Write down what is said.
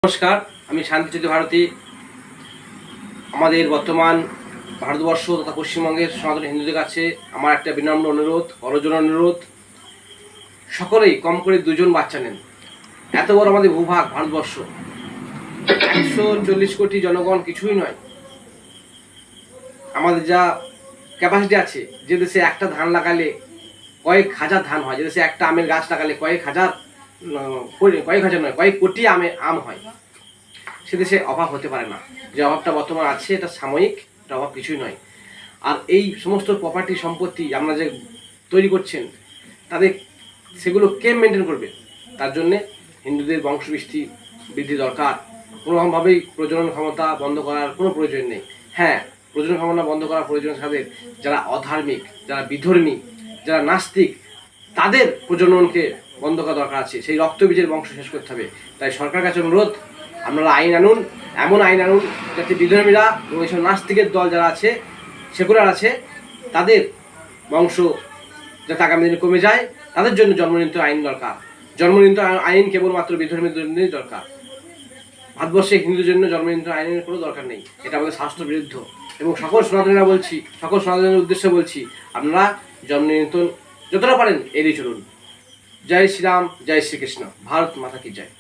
নমস্কার, আমি শান্তিজ্যোতি ভারতী। আমাদের বর্তমান ভারতবর্ষ তথা পশ্চিমবঙ্গের সনাতন হিন্দুদের কাছে আমার একটা বিনম্র অনুরোধ, করজোড়া অনুরোধ, সকলেই কম করে 2জন বাচ্চা নেন। এত বড় আমাদের ভূভাগ ভারতবর্ষ, 140 কোটি জনগণ কিছুই নয়। আমাদের যা ক্যাপাসিটি আছে, যে দেশে একটা ধান লাগালে কয়েক হাজার ধান হয়, যে দেশে একটা আমের গাছ লাগালে কয়েক হাজার নয় কয়েক কোটি আম হয়, সে দেশে অভাব হতে পারে না। যে অভাবটা বর্তমান আছে এটা সাময়িক, এটা অভাব কিছুই নয়। আর এই সমস্ত প্রপার্টি সম্পত্তি আমরা যে তৈরি করছেন, তাদের সেগুলো কে মেনটেন করবে? তার জন্যে হিন্দুদের বৃদ্ধি দরকার। কোনোরকমভাবেই প্রজনন ক্ষমতা বন্ধ করার কোনো প্রয়োজন নেই। হ্যাঁ, প্রজনন ক্ষমতা বন্ধ করার প্রয়োজন তাদের যারা অধার্মিক, যারা বিধর্মী, যারা নাস্তিক, তাদের প্রজননকে বন্ধ করা দরকার আছে। সেই রক্তবীজের বংশ শেষ করতে হবে। তাই সরকারের কাছে অনুরোধ, আপনারা আইন আনুন, এমন আইন আনুন যাতে বিধর্মীরা এবং এইসব নাস্তিকের দল যারা আছে, সেকুলার আছে, তাদের বংশ যাতে আগামী দিনে কমে যায়, তাদের জন্য জন্মনিয়ন্ত্রণ আইন দরকার। জন্মনিয়ন্ত্রণ আইন কেবলমাত্র বিধর্মীদের জন্যই দরকার। ভারতবর্ষে হিন্দুদের জন্য জন্মনিয়ন্ত্রণ আইনের কোনো দরকার নেই। এটা আমাদের শাস্ত্র বিরুদ্ধ। এবং সকল সনাতনীদের উদ্দেশ্যে বলছি, আপনারা জন্মনিয়ন্ত্রণ যতটা পারেন এড়িয়ে চলুন। জয় শ্রীরাম, জয় শ্রীকৃষ্ণ। ভারত মাতা কি জয়।